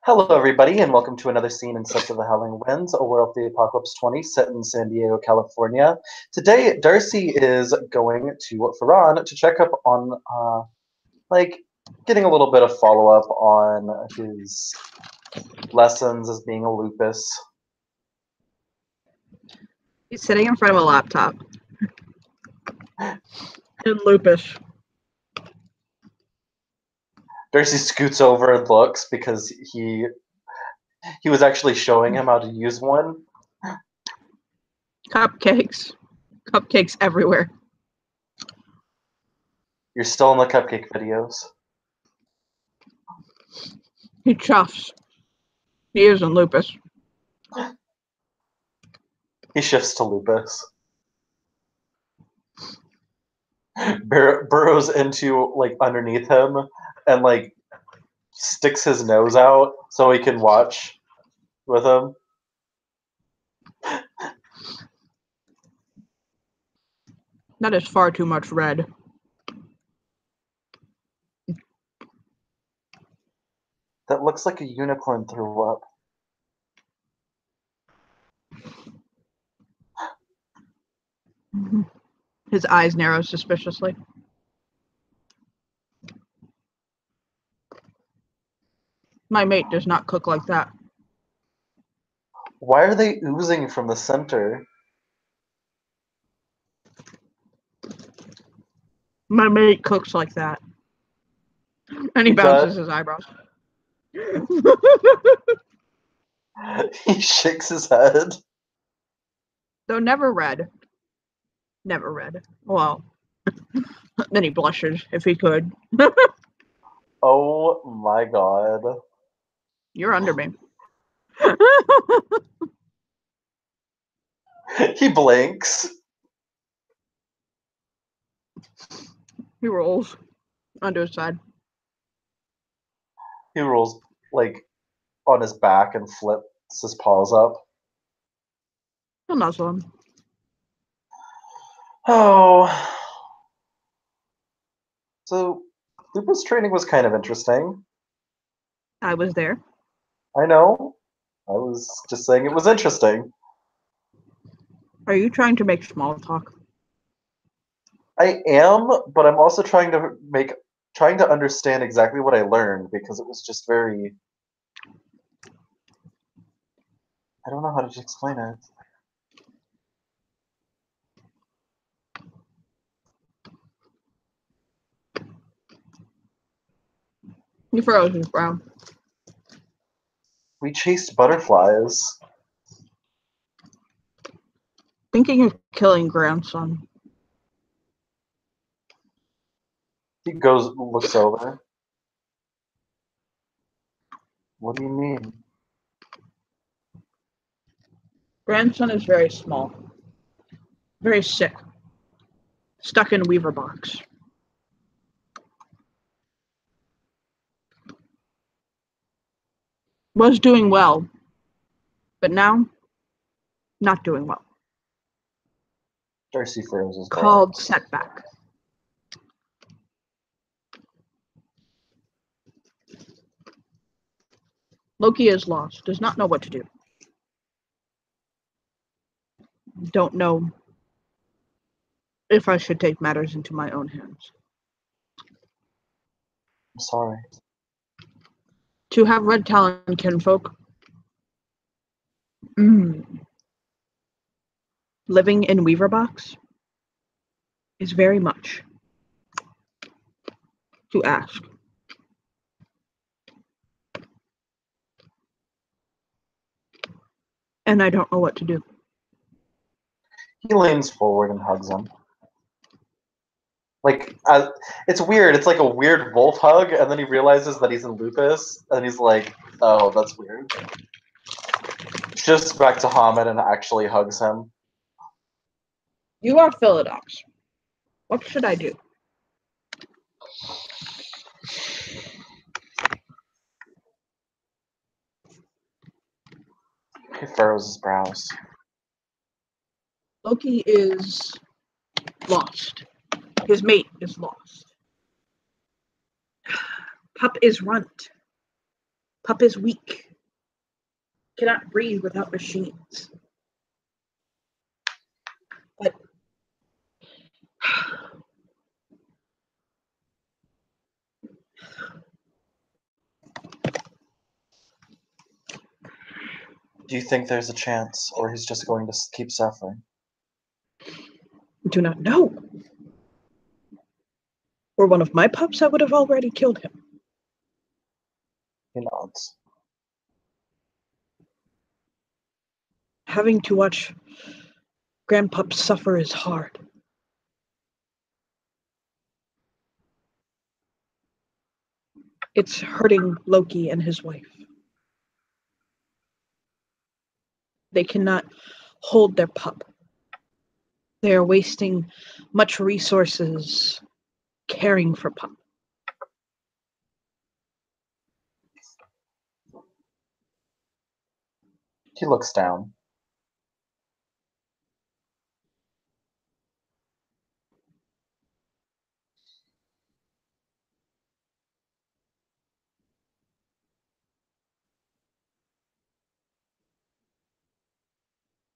Hello, everybody, and welcome to another scene in Search of the Howling Winds, a World of the Apocalypse 20 set in San Diego, California. Today, Darcy is going to Ferran to check up on, getting a little bit of follow-up on his lessons as being a lupus. He's sitting in front of a laptop. In lupus. Darcy scoots over and looks because he was actually showing him how to use one. Cupcakes. Cupcakes everywhere. You're still in the cupcake videos. He chuffs. He is in lupus. He shifts to lupus. Burrows into, underneath him and, sticks his nose out so he can watch with him. That is far too much red. That looks like a unicorn threw up. His eyes narrow suspiciously. My mate does not cook like that. Why are they oozing from the center? My mate cooks like that. And he bounces his eyebrows. He shakes his head. Though never red. Never red. Well, then he blushes if he could. Oh my god. You're under me. He blinks. He rolls onto his side. He rolls, on his back and flips his paws up. He'll nuzzle him. Oh. So, lupus training was kind of interesting. I was there. I know. I was just saying it was interesting. Are you trying to make small talk? I am, but I'm also trying to understand exactly what I learned because it was just very. I don't know how to explain it. He froze his brow. We chased butterflies. Thinking of killing grandson. He looks over. What do you mean? Grandson is very small. Very sick. Stuck in a weaver box. Was doing well. But now, not doing well. Darcy froze his Called setback. Loki is lost. Does not know what to do. Don't know if I should take matters into my own hands. I'm sorry. To have red talent, kinfolk. Living in weaver box is very much to ask. And I don't know what to do. He leans forward and hugs him. It's weird. It's like a weird wolf hug, and then he realizes that he's in lupus, and he's like, oh, that's weird. Just back to Hamid and actually hugs him. You are Philodox. What should I do? He furrows his brows. Loki is lost. His mate is lost. Pup is runt. Pup is weak. Cannot breathe without machines. But Do you think there's a chance, or he's just going to keep suffering? I do not know. Were one of my pups, I would have already killed him. He nods. Having to watch grandpups suffer is hard. It's hurting Loki and his wife. They cannot hold their pup. They are wasting much resources caring for pup. He looks down.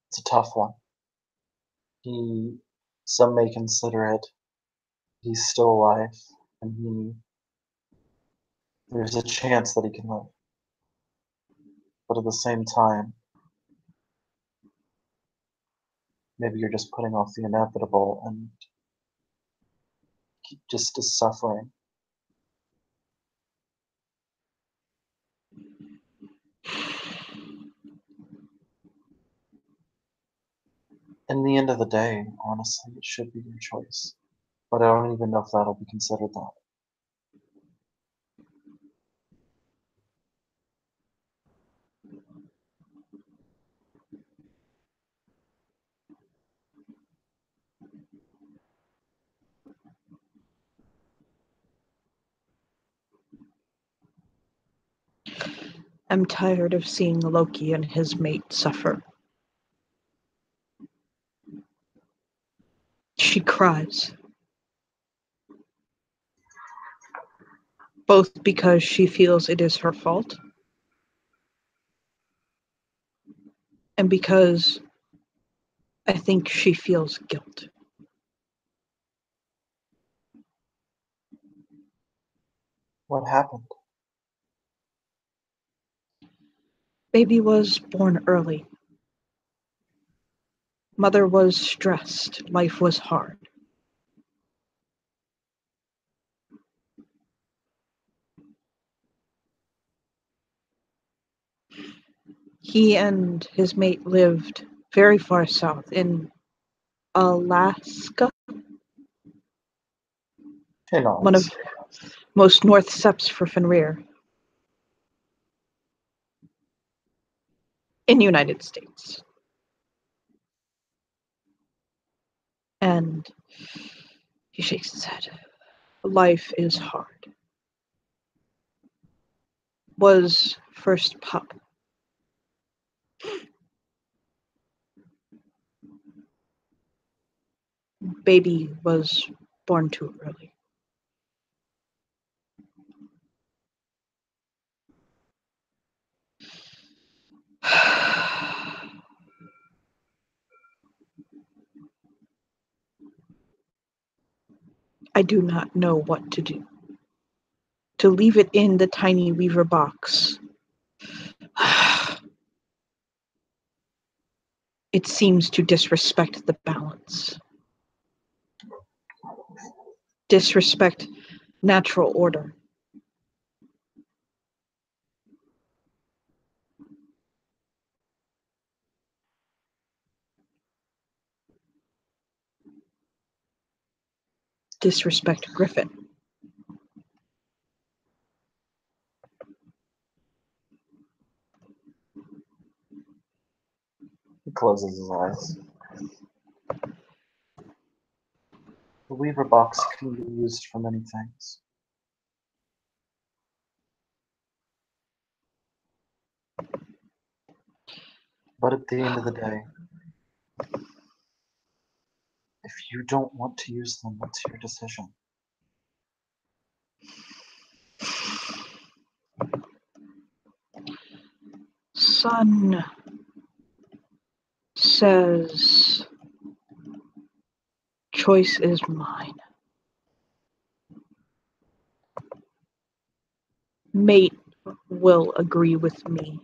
It's a tough one. Some may consider it, he's still alive, and there's a chance that he can live. But at the same time, maybe you're just putting off the inevitable and he just is suffering. In the end of the day, honestly, it should be your choice. But I don't even know if that'll be considered that. I'm tired of seeing Loki and his mate suffer. She cries. Both because she feels it is her fault and because I think she feels guilt. What happened? Baby was born early. Mother was stressed. Life was hard. He and his mate lived very far south in Alaska, He one of nods. most north steps for Fenrir in the United States. And he shakes his head. Life is hard. Was first pup. Baby was born too early. I do not know what to do. To leave it in the tiny weaver box. It seems to disrespect the balance. Disrespect natural order. Disrespect Griffin. He closes his eyes. The Weaver box can be used for many things. But at the end of the day, if you don't want to use them, that's your decision. son says choice is mine. Mate will agree with me.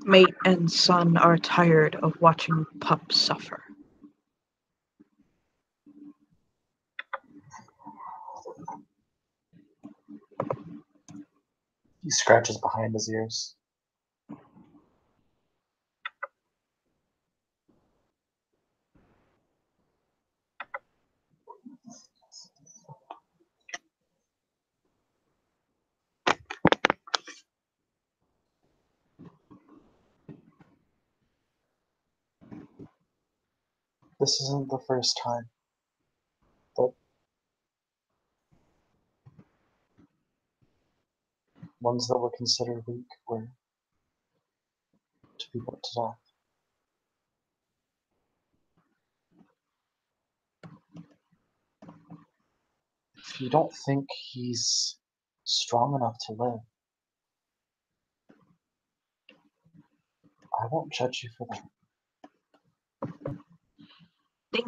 Mate and son are tired of watching pup suffer. He scratches behind his ears. This isn't the first time that ones that were considered weak were to be put to death. If you don't think he's strong enough to live, I won't judge you for that. I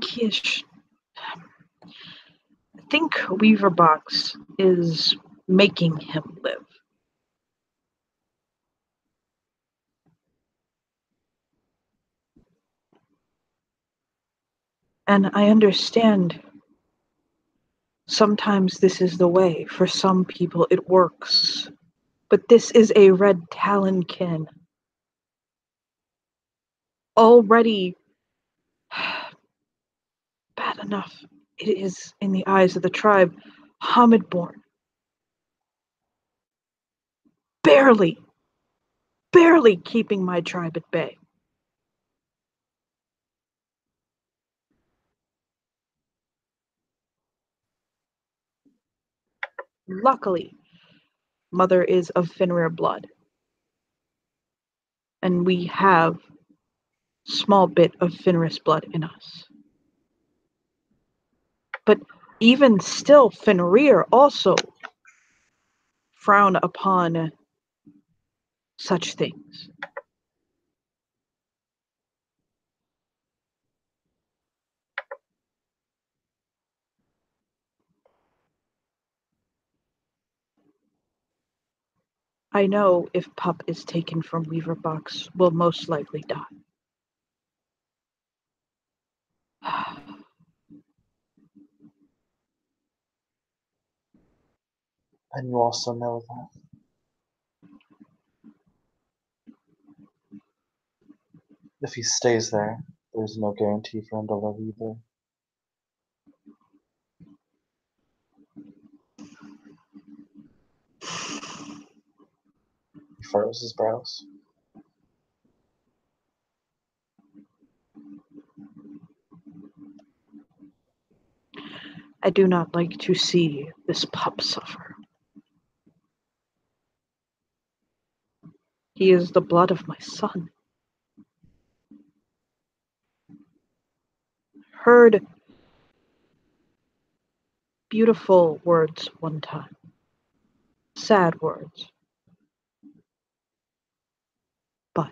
think Weaverbox is making him live. And I understand sometimes this is the way. For some people it works. But this is a red talonkin. Already bad enough it is in the eyes of the tribe. Hamid-born. Barely keeping my tribe at bay. Luckily, Mother is of Fenrir blood. And we have small bit of Fenris blood in us. But even still, Fenrir also frown upon such things. I know if Pup is taken from Weaverbox, we'll most likely die. And you also know that if he stays there, there's no guarantee for him to live either. He furrows his brows. I do not like to see this Pup suffer. He is the blood of my son. Heard beautiful words one time. Sad words. But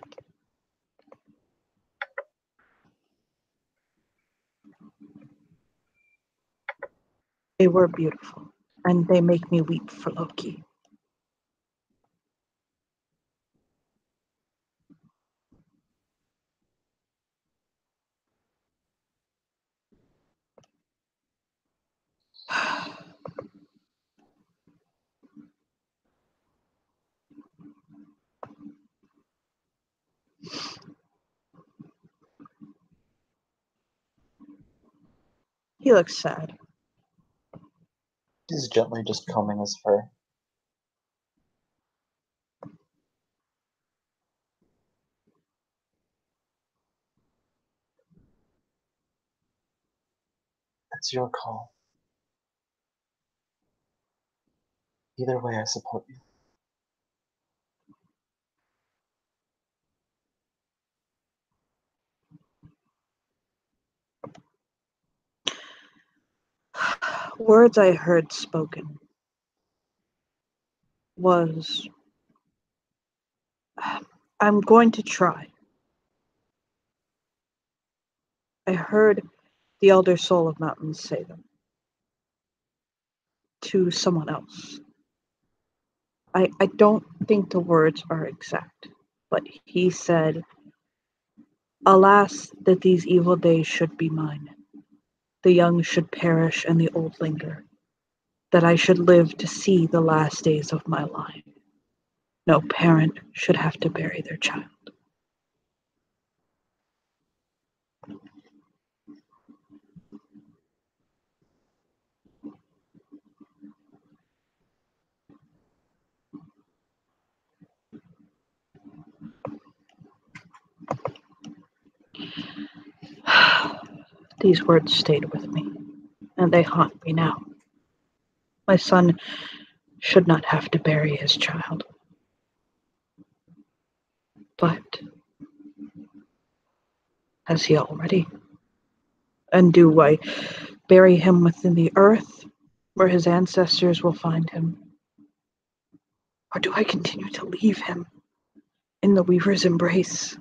they were beautiful, and they make me weep for Loki. He looks sad. He's gently just combing his fur. It's your call. Either way, I support you. Words I heard spoken was, I'm going to try. I heard the elder soul of mountains say them to someone else. I don't think the words are exact, but he said, alas, that these evil days should be mine. The young should perish and the old linger, that I should live to see the last days of my line. No parent should have to bury their child. These words stayed with me, and they haunt me now. My son should not have to bury his child. But has he already? And do I bury him within the earth, where his ancestors will find him? Or do I continue to leave him in the weaver's embrace?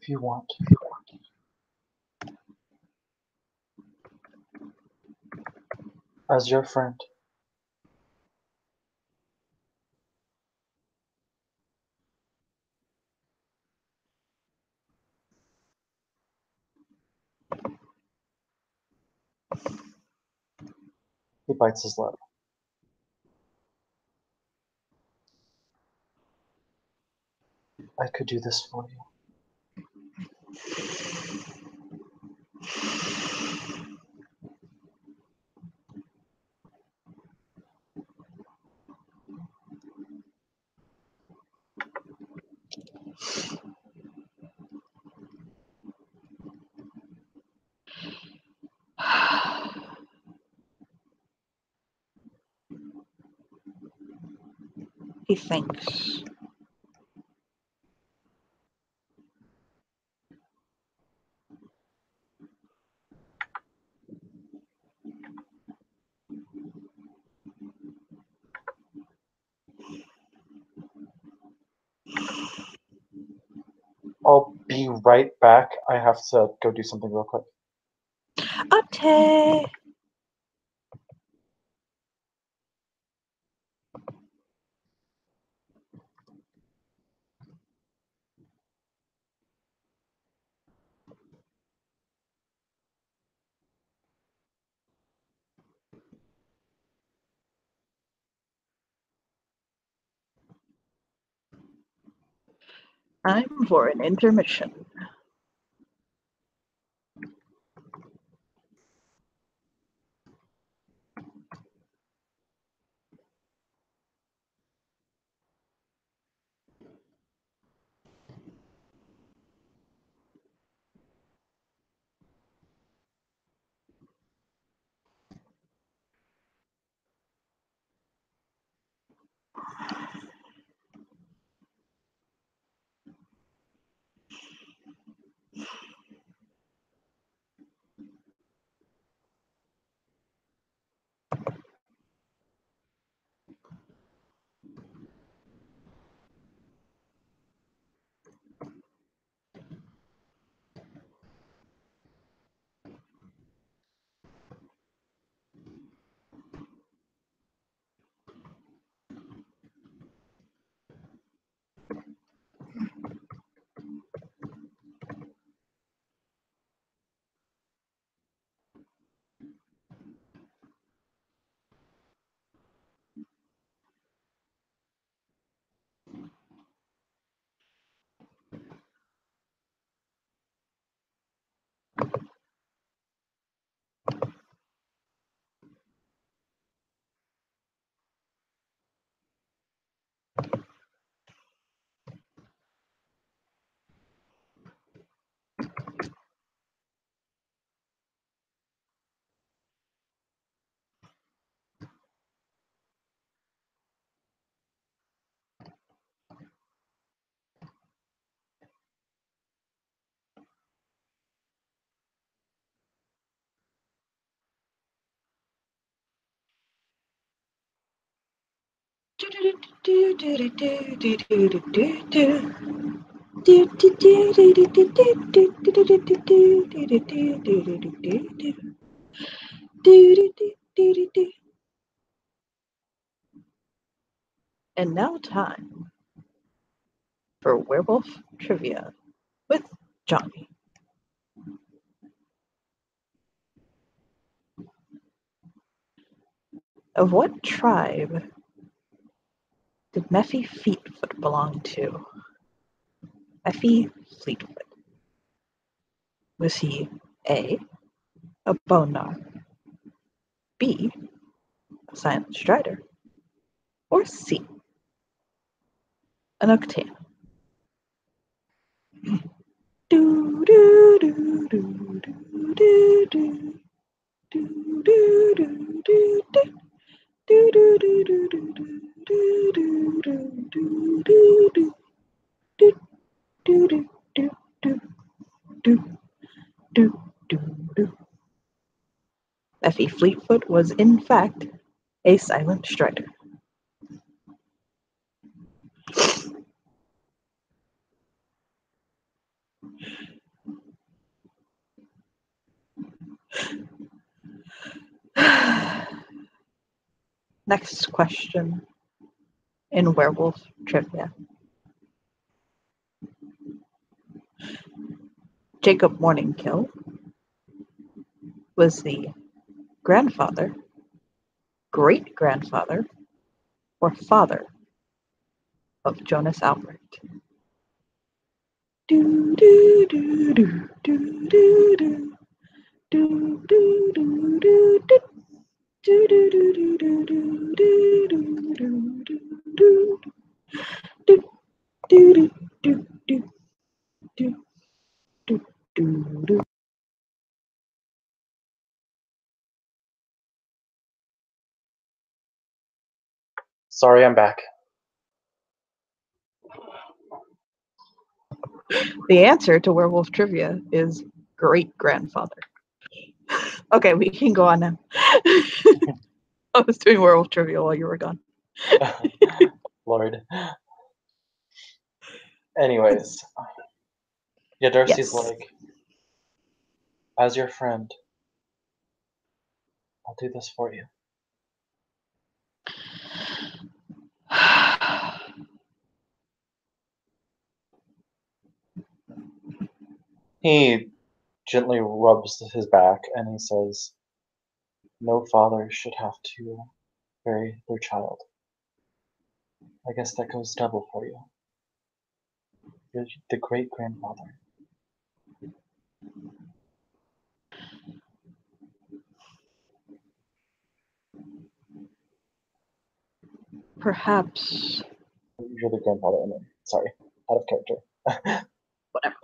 If you want. As your friend. He bites his lip. I could do this for you. He thinks. I'll be right back. I have to go do something real quick. Okay. Time for an intermission. And now time for werewolf trivia with Johnny. Of what tribe did Mephi Fleetfoot belong to? Mephi Fleetfoot. Was he A, a bone gnawer, B, a silent strider, or C, an octane? Do do do do do do do do do do do do. Do do do do do do do do do do do do do do do do do do do. Effie Fleetfoot was in fact a silent strider. Next question in werewolf trivia. Jacob Morningkill was the grandfather, great-grandfather, or father of Jonas Albrecht. Do do do do do do do do do do do do. Do do do do do do do do do do do do do do do do. Sorry, I'm back. The answer to werewolf trivia is great-grandfather. Okay, we can go on now. I was doing werewolf trivia while you were gone. Lord. Anyways. Yeah, Darcy's Yes. like, as your friend, I'll do this for you. He gently rubs his back and he says, no father should have to bury their child. I guess that goes double for you. You're the great-grandfather. Perhaps. You're the grandfather, I mean. Sorry, out of character. Whatever.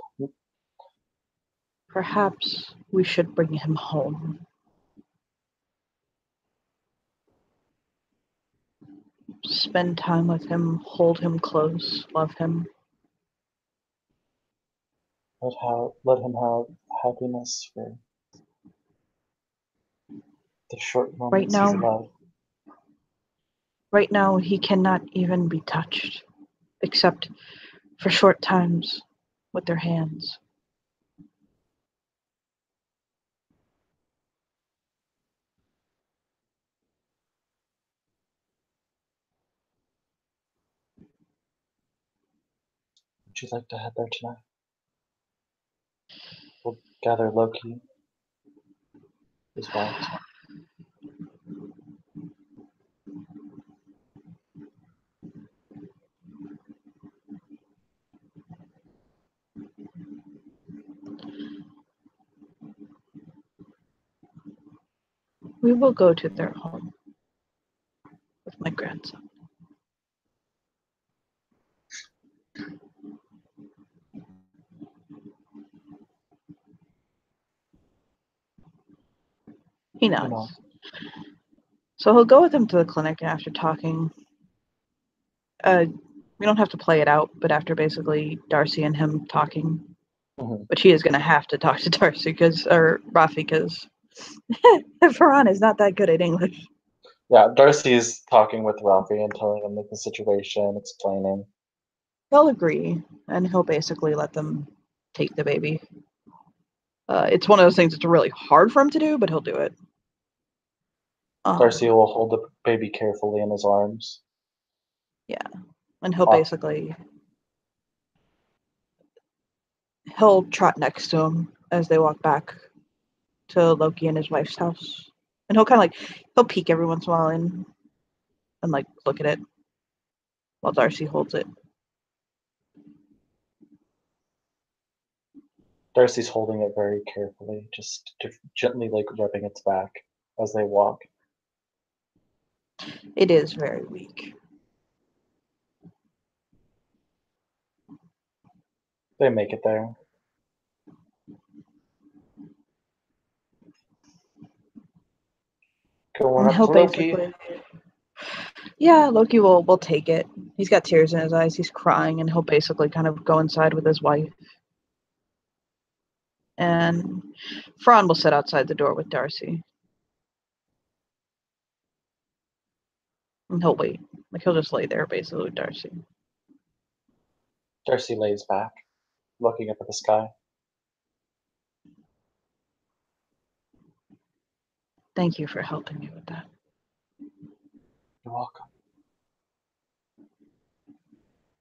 Perhaps we should bring him home. Spend time with him, hold him close, love him. Let him have happiness for the short moments he's alive. Right now, he cannot even be touched, except for short times with their hands. Would you like to head there tonight? We'll gather Loki, his wife. We will go to their home with my grandson. He nods. So he'll go with him to the clinic, and after talking, we don't have to play it out, but after basically Darcy and him talking, which he is going to have to talk to Darcy or Rafi, because Farhan is not that good at English. Yeah, Darcy's talking with Ralphie and telling him like the situation, explaining. He'll agree, and he'll basically let them take the baby. It's one of those things that's really hard for him to do, but he'll do it. Darcy will hold the baby carefully in his arms. Yeah, and he'll Off. basically he'll trot next to him as they walk back to Loki and his wife's house, and he'll kind of like he'll peek every once in a while and like look at it while Darcy holds it. Darcy's holding it very carefully, just gently like rubbing its back as they walk. It is very weak. They make it there. Going And up he'll to Loki. basically, yeah, Loki will take it. He's got tears in his eyes. He's crying, and he'll basically kind of go inside with his wife. And Fran will sit outside the door with Darcy. And he'll wait. Like he'll just lay there basically with Darcy. Darcy lays back, looking up at the sky. Thank you for helping me with that. You're welcome.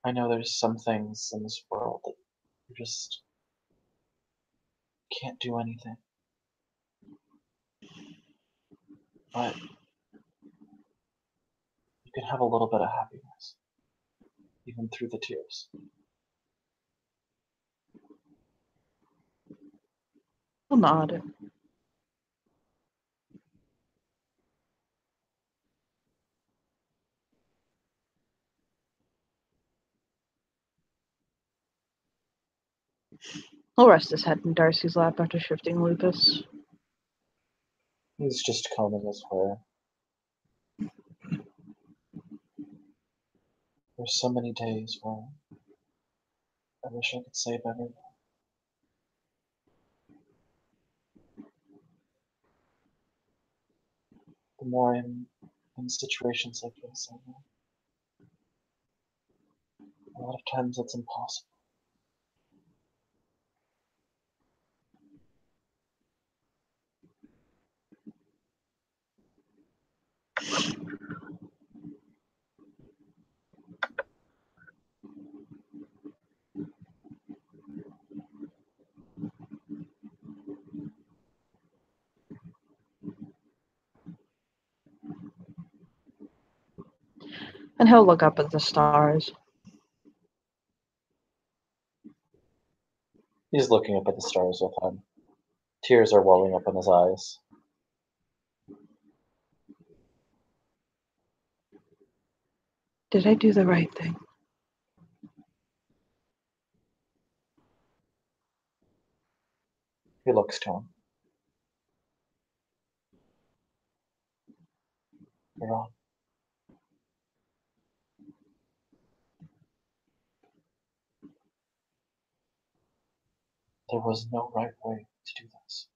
I know there's some things in this world that you just can't do anything. But you can have a little bit of happiness, even through the tears. He'll nod. He'll rest his head in Darcy's lap after shifting Lupus. He's just combing his hair. There's so many days where I wish I could save everyone. The more I'm in situations like this, I know a lot of times it's impossible. And he'll look up at the stars. He's looking up at the stars with him. Tears are welling up in his eyes. Did I do the right thing? He looks to him. You're on. There was no right way to do this.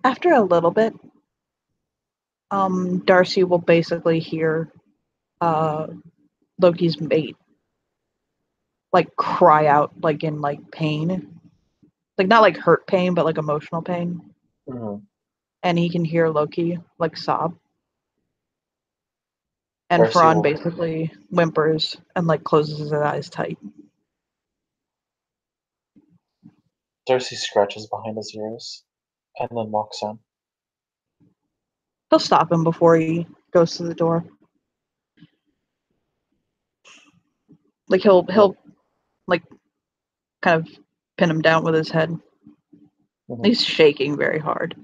After a little bit, Darcy will basically hear Loki's mate like cry out like in like pain. Like not like hurt pain, but like emotional pain. Mm-hmm. And he can hear Loki like sob. And Darcy Fran will. basically whimpers and like closes his eyes tight. Darcy scratches behind his ears, and then walks in. He'll stop him before he goes to the door. Like he'll like kind of pin him down with his head. Mm-hmm. He's shaking very hard.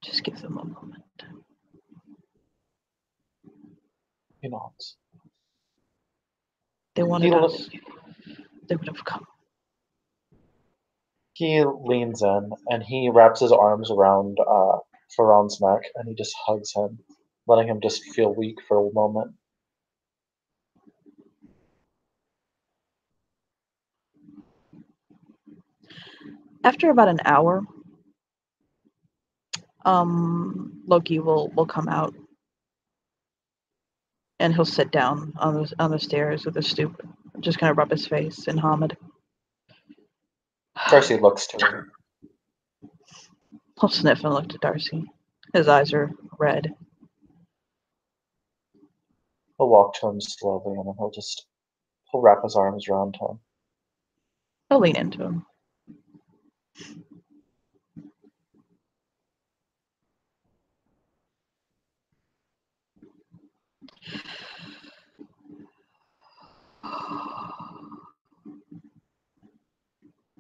Just give them a moment. He nods. they wanted us, they would have come. He leans in and he wraps his arms around Faron's neck and he just hugs him, letting him just feel weak for a moment. After about an hour, Loki will come out and he'll sit down on the stairs with a stoop, just kind of rub his face in Hamid. Darcy looks to him. He'll sniff and look to Darcy. His eyes are red. He'll walk to him slowly and then he'll wrap his arms around him. He'll lean into him.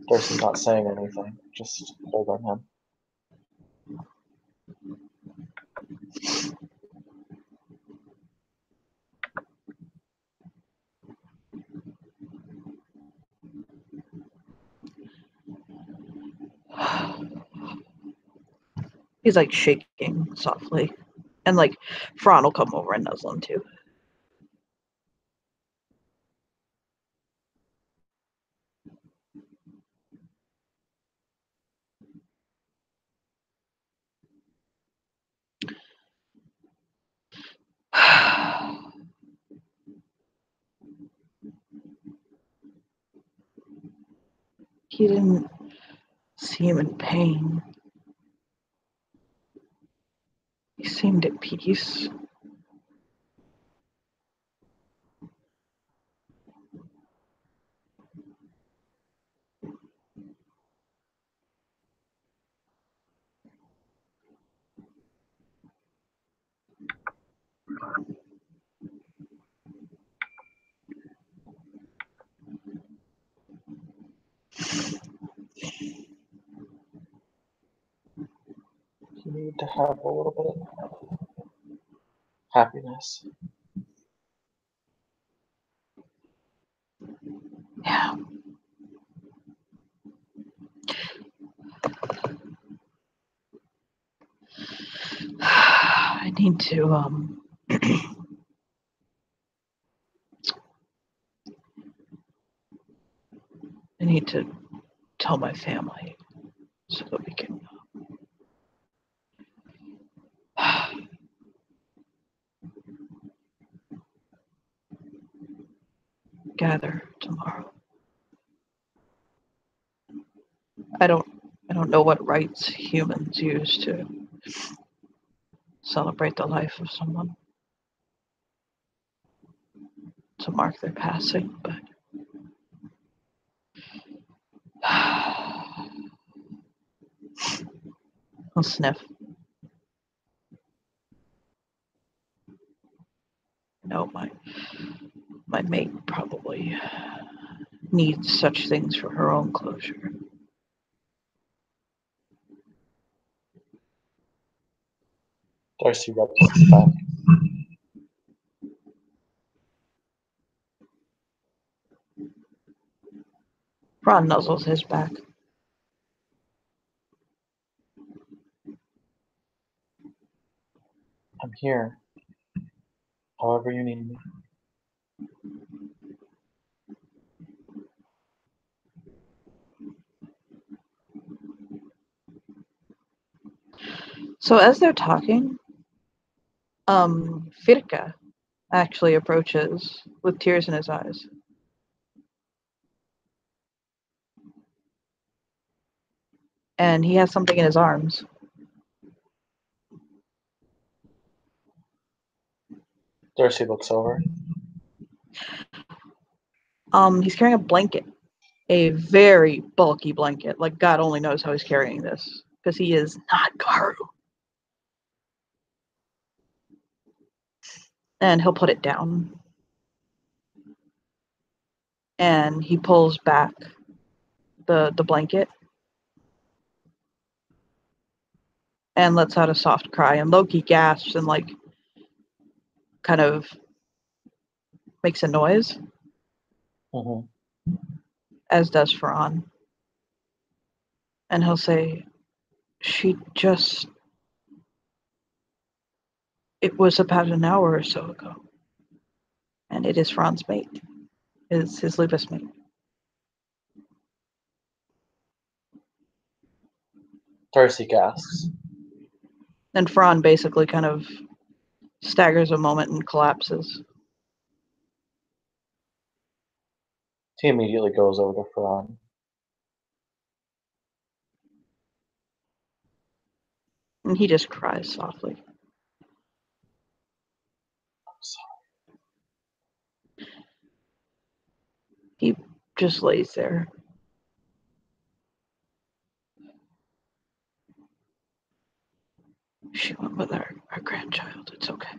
Darcy's not saying anything, just holding him. He's like shaking softly. And like Fran will come over and nuzzle him too. He didn't seem in pain. He seemed at peace. You need to have a little bit of happiness. Yeah. I need to I need to tell my family so that we can gather tomorrow. I don't know what rites humans use to celebrate the life of someone, to mark their passing, but I'll sniff. No, my mate probably needs such things for her own closure. Darcy rubs his back. Ron nuzzles his back. I'm here. However you need me. So as they're talking, Firka actually approaches with tears in his eyes. And he has something in his arms. Darcy looks over. He's carrying a blanket, a very bulky blanket. Like God only knows how he's carrying this, because he is not Garu. And he'll put it down. And he pulls back the blanket and lets out a soft cry. And Loki gasps and like kind of makes a noise. Mm-hmm. as does Ferran. And he'll say, it was about an hour or so ago. And it is Ferran's mate, his lupus mate. Darcy gasps. And Ferran basically kind of staggers a moment and collapses. He immediately goes over to Ferran. And he just cries softly. I'm sorry. He just lays there. She went with our grandchild. It's okay.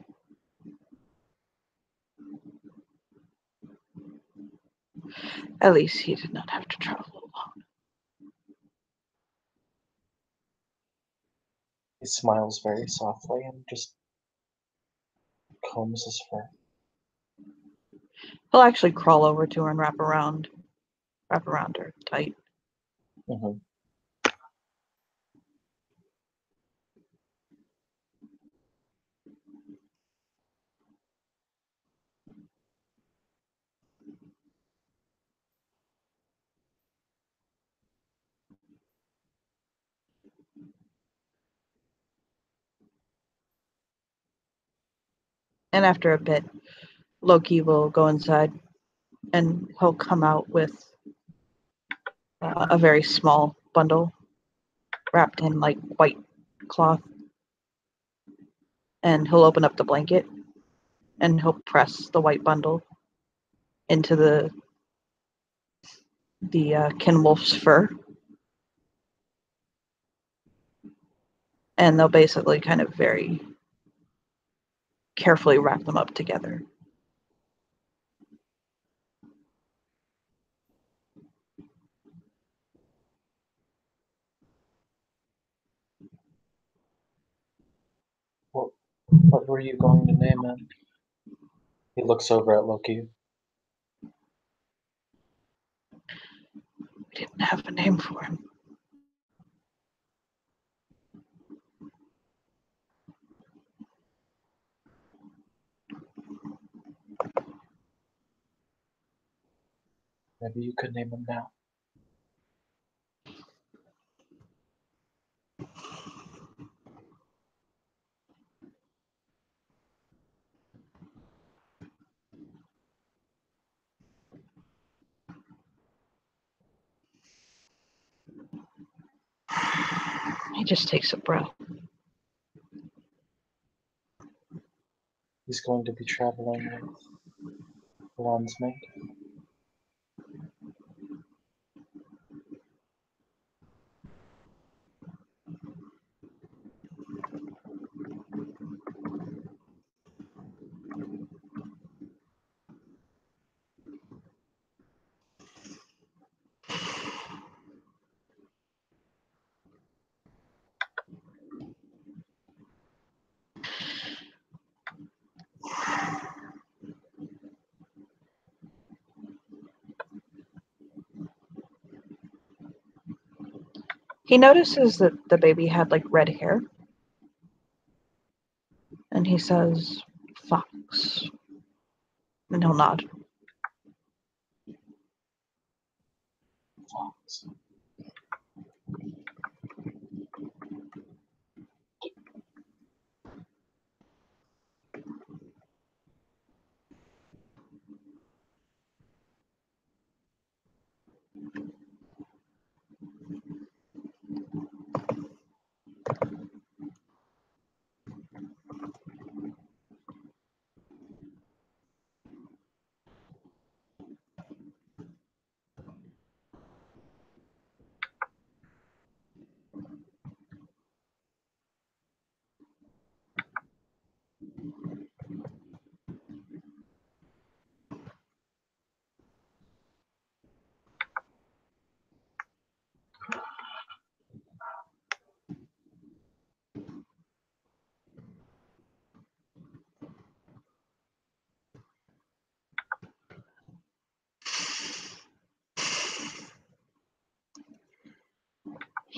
At least he did not have to travel alone. He smiles very softly and just combs his fur. He'll actually crawl over to her and wrap around her tight. Mm-hmm. And after a bit, Loki will go inside and he'll come out with a very small bundle wrapped in like white cloth. And he'll open up the blanket and he'll press the white bundle into the Kinwolf's fur. And they'll basically kind of very carefully wrap them up together. What were you going to name him? He looks over at Loki. We didn't have a name for him. Maybe you could name him now. He just takes a breath. He's going to be traveling with Ferran's mate. He notices that the baby had like red hair. And he says, Fox. And he'll nod. Fox.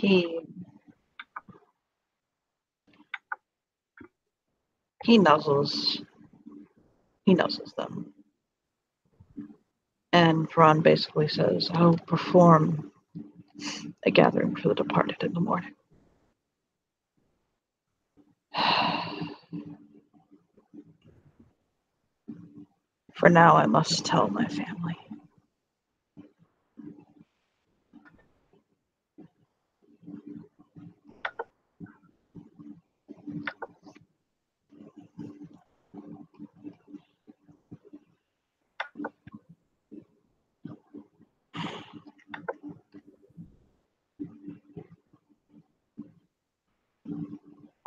He nuzzles them. And Ron basically says, I'll perform a gathering for the departed in the morning. For now, I must tell my family.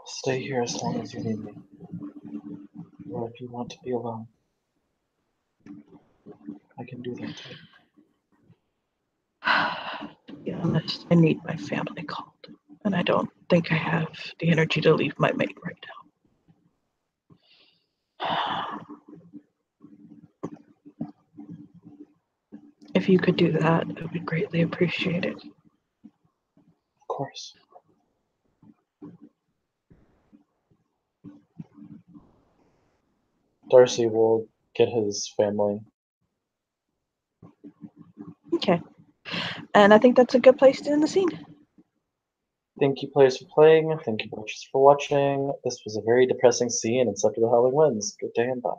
Stay here as long as you need me. Or if you want to be alone, I can do that too. To be honest, I need my family called. And I don't think I have the energy to leave my mate right now. If you could do that, I would greatly appreciate it. Of course. Darcy will get his family. Okay. And I think that's a good place to end the scene. Thank you, players, for playing. Thank you, watchers, for watching. This was a very depressing scene, and After the Howling Winds. Good day and bye.